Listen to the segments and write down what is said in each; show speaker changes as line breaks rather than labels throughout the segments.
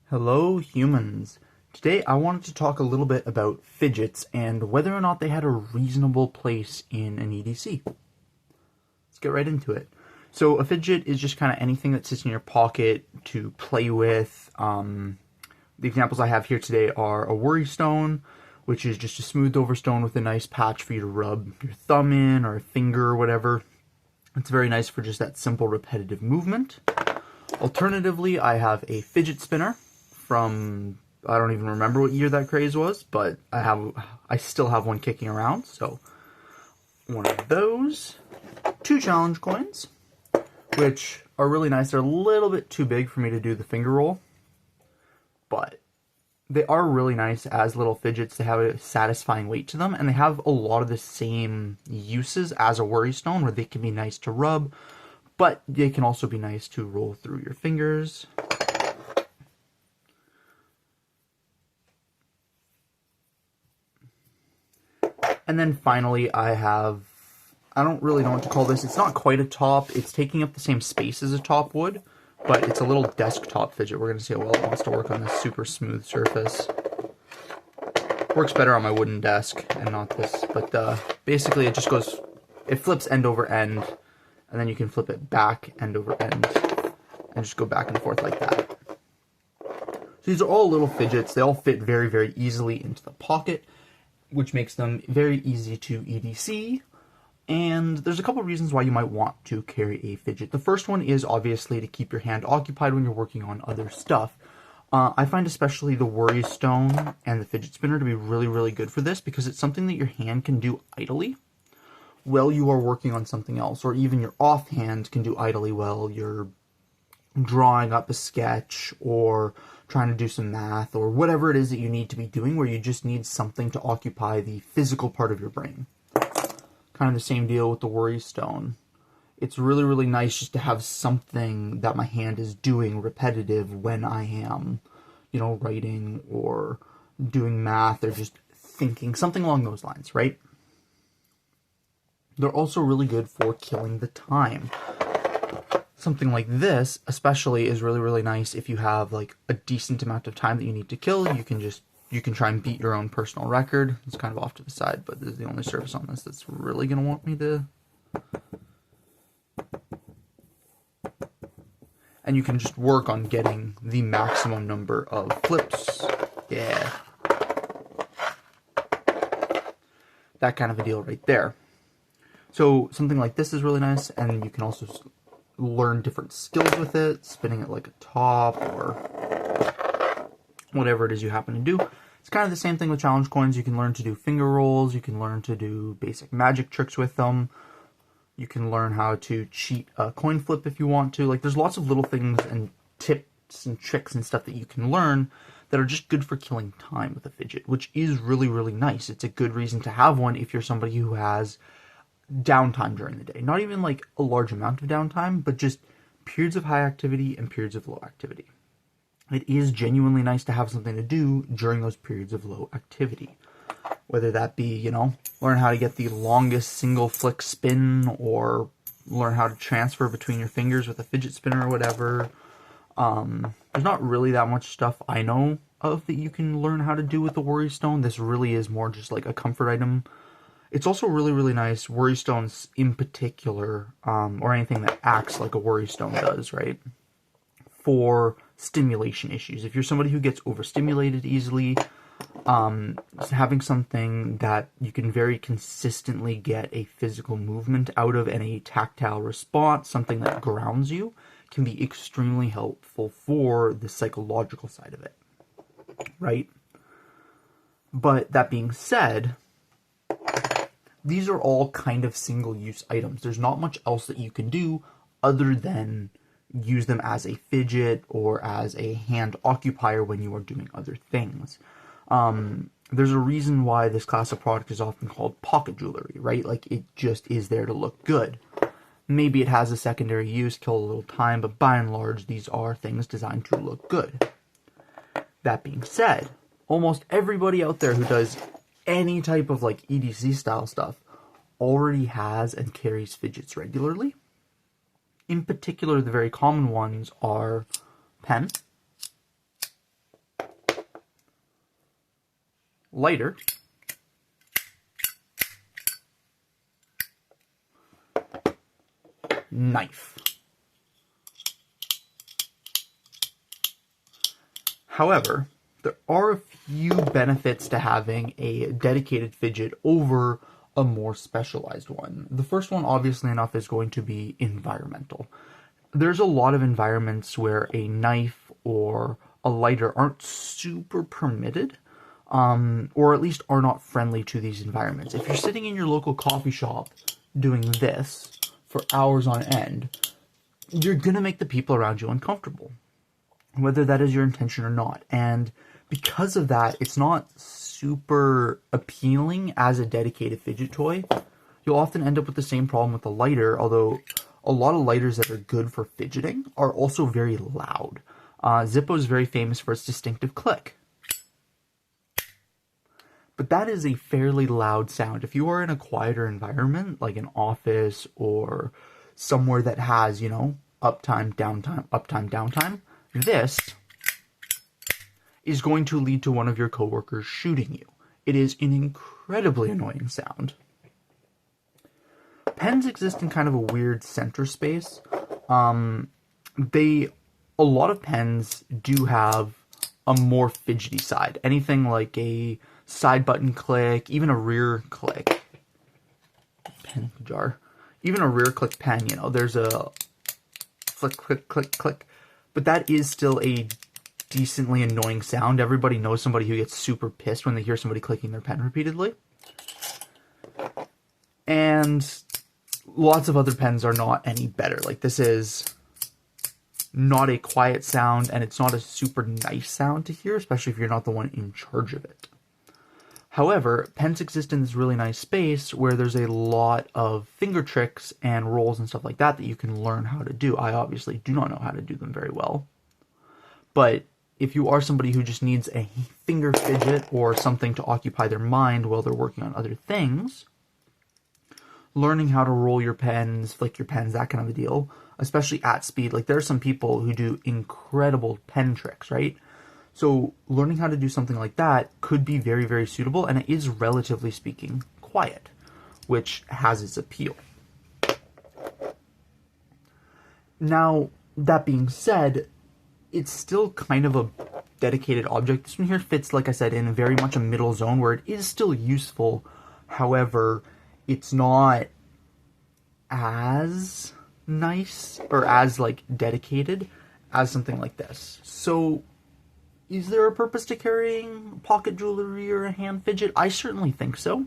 Hello humans! Today I wanted to talk a little bit about fidgets and whether or not they had a reasonable place in an EDC. Let's get right into it. So a fidget is just kind of anything that sits in your pocket to play with. The examples I have here today are a worry stone, which is just a smoothed over stone with a nice patch for you to rub your thumb in or a finger or whatever. It's very nice for just that simple repetitive movement. Alternatively, I have a fidget spinner from, I don't even remember what year that craze was, but I still have one kicking around. So one of those, 2 challenge coins, which are really nice. They're a little bit too big for me to do the finger roll, but they are really nice as little fidgets. They have a satisfying weight to them, and they have a lot of the same uses as a worry stone, where they can be nice to rub, but they can also be nice to roll through your fingers. And then finally I don't really know what to call this. It's not quite a top. It's taking up the same space as a top would, but it's a little desktop fidget. We're going to see how well it wants to work on this super smooth surface. Works better on my wooden desk and not this, but basically it just goes, it flips end over end, and then you can flip it back end over end, and just go back and forth like that. So these are all little fidgets. They all fit very, very easily into the pocket, which makes them very easy to EDC. And there's a couple reasons why you might want to carry a fidget. The first one is obviously to keep your hand occupied when you're working on other stuff. I find especially the worry stone and the fidget spinner to be really, really good for this, because it's something that your hand can do idly while you are working on something else, or even your offhand can do idly while you're drawing up a sketch or trying to do some math or whatever it is that you need to be doing, where you just need something to occupy the physical part of your brain. Kind of the same deal with the worry stone. It's really, really nice just to have something that my hand is doing repetitive when I am, you know, writing or doing math or just thinking, something along those lines, right? They're also really good for killing the time. Something like this especially is really, really nice if you have like a decent amount of time that you need to kill. You can try and beat your own personal record. It's kind of off to the side, but this is the only surface on this that's really going to want me to. And you can just work on getting the maximum number of flips. Yeah. That kind of a deal right there. So something like this is really nice, and you can also learn different skills with it, spinning it like a top or whatever it is you happen to do. It's kind of the same thing with challenge coins. You can learn to do finger rolls, you can learn to do basic magic tricks with them, you can learn how to cheat a coin flip if you want to. Like, there's lots of little things and tips and tricks and stuff that you can learn that are just good for killing time with a fidget, which is really, really nice. It's a good reason to have one if you're somebody who has downtime during the day. Not even like a large amount of downtime, but just periods of high activity and periods of low activity. It is genuinely nice to have something to do during those periods of low activity. Whether that be, you know, learn how to get the longest single flick spin, or learn how to transfer between your fingers with a fidget spinner or whatever. There's not really that much stuff I know of that you can learn how to do with the worry stone. This really is more just like a comfort item. It's also really, really nice, worry stones in particular, or anything that acts like a worry stone does, right? For stimulation issues. If you're somebody who gets overstimulated easily, having something that you can very consistently get a physical movement out of and a tactile response, something that grounds you, can be extremely helpful for the psychological side of it, right? But that being said, these are all kind of single-use items. There's not much else that you can do other than use them as a fidget or as a hand occupier when you are doing other things. There's a reason why this class of product is often called pocket jewelry, right? Like, it just is there to look good. Maybe it has a secondary use, kill a little time, but by and large, these are things designed to look good. That being said, almost everybody out there who does any type of like EDC style stuff already has and carries fidgets regularly. In particular, the very common ones are pen, lighter, knife. However, there are a few benefits to having a dedicated fidget over a more specialized one. The first one, obviously enough, is going to be environmental. There's a lot of environments where a knife or a lighter aren't super permitted, or at least are not friendly to these environments. If you're sitting in your local coffee shop doing this for hours on end, you're gonna make the people around you uncomfortable, whether that is your intention or not. And because of that, it's not super appealing as a dedicated fidget toy. You'll often end up with the same problem with the lighter, although a lot of lighters that are good for fidgeting are also very loud. Zippo is very famous for its distinctive click. But that is a fairly loud sound. If you are in a quieter environment, like an office or somewhere that has, you know, uptime, downtime, this is going to lead to one of your coworkers shooting you. It is an incredibly annoying sound. Pens exist in kind of a weird center space. A lot of pens do have a more fidgety side. Anything like a side button click, even a rear click. Pen jar. Even a rear click pen, you know, there's a click, click, click, click. But that is still a decently annoying sound. Everybody knows somebody who gets super pissed when they hear somebody clicking their pen repeatedly. And lots of other pens are not any better. Like, this is not a quiet sound, and it's not a super nice sound to hear, especially if you're not the one in charge of it. However, pens exist in this really nice space where there's a lot of finger tricks and rolls and stuff like that that you can learn how to do. I obviously do not know how to do them very well. But if you are somebody who just needs a finger fidget or something to occupy their mind while they're working on other things, learning how to roll your pens, flick your pens, that kind of a deal, especially at speed. Like, there are some people who do incredible pen tricks, right? So learning how to do something like that could be very, very suitable, and it is, relatively speaking, quiet, which has its appeal. Now, that being said, it's still kind of a dedicated object. This one here fits, like I said, in very much a middle zone where it is still useful. However, it's not as nice or as, like, dedicated as something like this. So, is there a purpose to carrying pocket jewelry or a hand fidget? I certainly think so,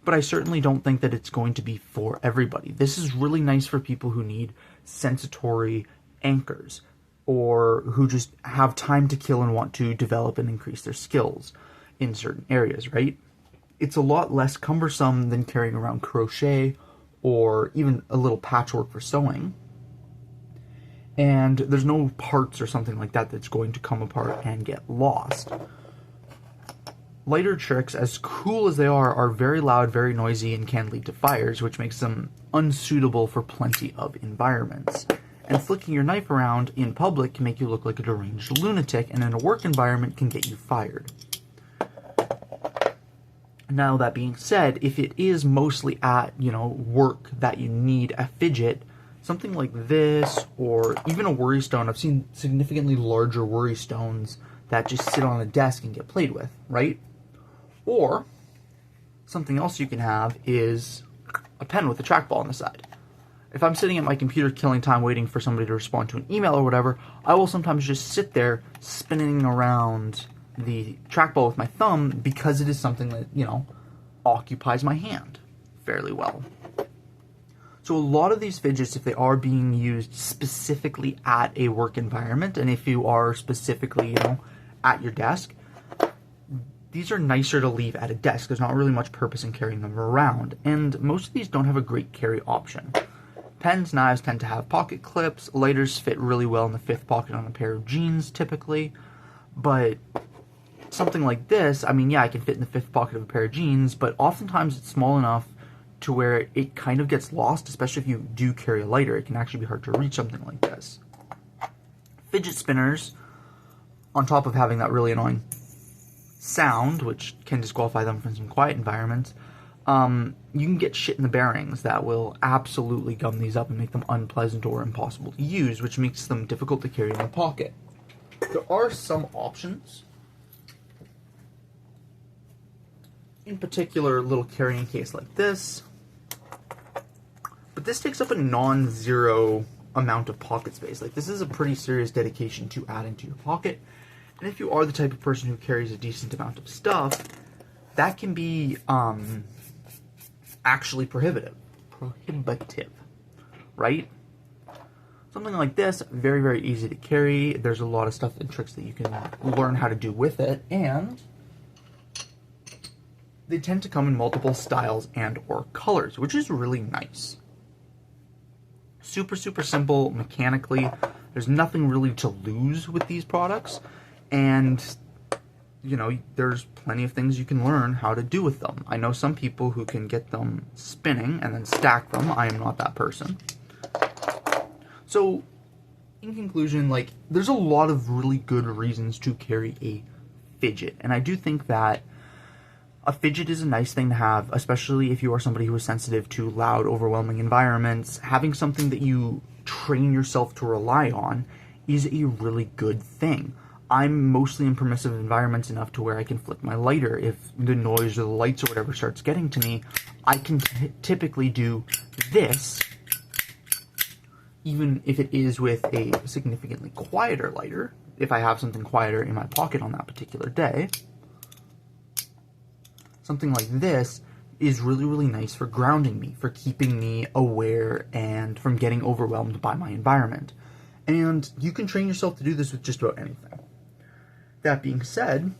but I certainly don't think that it's going to be for everybody. This is really nice for people who need sensatory anchors, or who just have time to kill and want to develop and increase their skills in certain areas, right? It's a lot less cumbersome than carrying around crochet or even a little patchwork for sewing. And there's no parts or something like that that's going to come apart and get lost. Lighter tricks, as cool as they are very loud, very noisy, and can lead to fires, which makes them unsuitable for plenty of environments. And flicking your knife around in public can make you look like a deranged lunatic, and in a work environment can get you fired. Now, that being said, if it is mostly at, you know, work that you need a fidget, something like this, or even a worry stone. I've seen significantly larger worry stones that just sit on a desk and get played with, right? Or something else you can have is a pen with a trackball on the side. If I'm sitting at my computer killing time waiting for somebody to respond to an email or whatever, I will sometimes just sit there spinning around the trackball with my thumb because it is something that, you know, occupies my hand fairly well. So a lot of these fidgets, if they are being used specifically at a work environment, and if you are specifically, you know, at your desk, these are nicer to leave at a desk. There's not really much purpose in carrying them around, and most of these don't have a great carry option. Pens, knives tend to have pocket clips. Lighters fit really well in the fifth pocket on a pair of jeans, typically. But something like this, I mean, yeah, I can fit in the fifth pocket of a pair of jeans, but oftentimes it's small enough to where it kind of gets lost, especially if you do carry a lighter. It can actually be hard to reach something like this. Fidget spinners, on top of having that really annoying sound, which can disqualify them from some quiet environments, you can get shit in the bearings that will absolutely gum these up and make them unpleasant or impossible to use, which makes them difficult to carry in the pocket. There are some options. In particular, a little carrying case like this. But this takes up a non-zero amount of pocket space. Like, this is a pretty serious dedication to adding to your pocket. And if you are the type of person who carries a decent amount of stuff, that can be actually prohibitive, right? Something like this, very, very easy to carry. There's a lot of stuff and tricks that you can learn how to do with it, and they tend to come in multiple styles and or colors, which is really nice. Super, super simple mechanically. There's nothing really to lose with these products, and you know, there's plenty of things you can learn how to do with them. I know some people who can get them spinning and then stack them. I am not that person. So, in conclusion, like, there's a lot of really good reasons to carry a fidget, and I do think that a fidget is a nice thing to have, especially if you are somebody who is sensitive to loud, overwhelming environments. Having something that you train yourself to rely on is a really good thing. I'm mostly in permissive environments enough to where I can flip my lighter. If the noise or the lights or whatever starts getting to me, I can typically do this, even if it is with a significantly quieter lighter, if I have something quieter in my pocket on that particular day. Something like this is really, really nice for grounding me, for keeping me aware and from getting overwhelmed by my environment. And you can train yourself to do this with just about anything. That being said,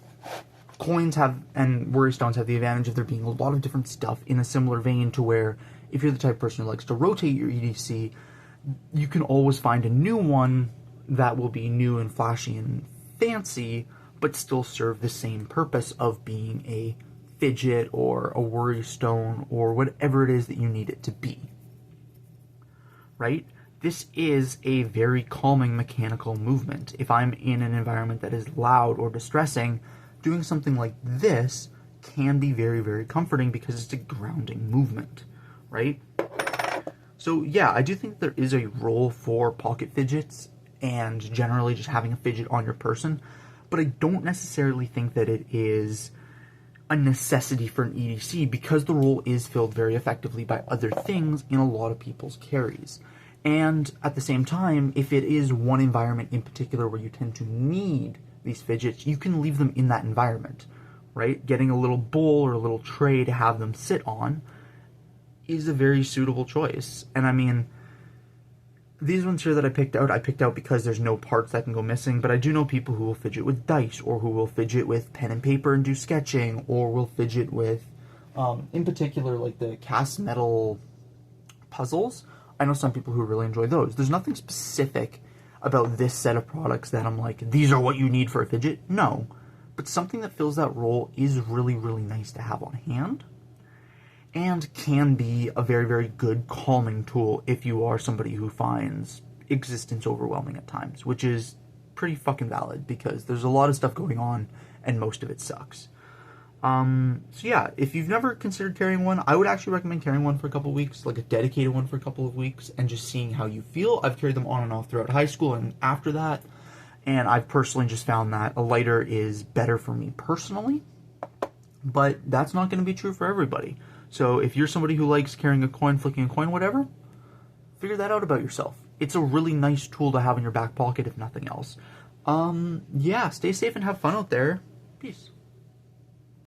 coins have, and worry stones have the advantage of there being a lot of different stuff in a similar vein to where if you're the type of person who likes to rotate your EDC, you can always find a new one that will be new and flashy and fancy, but still serve the same purpose of being a fidget or a worry stone or whatever it is that you need it to be. Right? This is a very calming mechanical movement. If I'm in an environment that is loud or distressing, doing something like this can be very, very comforting because it's a grounding movement, right? So yeah, I do think there is a role for pocket fidgets and generally just having a fidget on your person, but I don't necessarily think that it is a necessity for an EDC because the role is filled very effectively by other things in a lot of people's carries. And at the same time, if it is one environment in particular where you tend to need these fidgets, you can leave them in that environment, right? Getting a little bowl or a little tray to have them sit on is a very suitable choice. And I mean, these ones here that I picked out because there's no parts that can go missing, but I do know people who will fidget with dice, or who will fidget with pen and paper and do sketching, or will fidget with, in particular, like the cast metal puzzles. I know some people who really enjoy those. There's nothing specific about this set of products that I'm like, these are what you need for a fidget. No. But something that fills that role is really, really nice to have on hand, and can be a very, very good calming tool if you are somebody who finds existence overwhelming at times, which is pretty fucking valid because there's a lot of stuff going on and most of it sucks. So yeah, if you've never considered carrying one, I would actually recommend carrying one for a couple of weeks, like a dedicated one for a couple of weeks, and just seeing how you feel. I've carried them on and off throughout high school and after that, and I've personally just found that a lighter is better for me personally, but that's not going to be true for everybody. So if you're somebody who likes carrying a coin, flicking a coin, whatever, figure that out about yourself. It's a really nice tool to have in your back pocket if nothing else. Yeah, stay safe and have fun out there. Peace.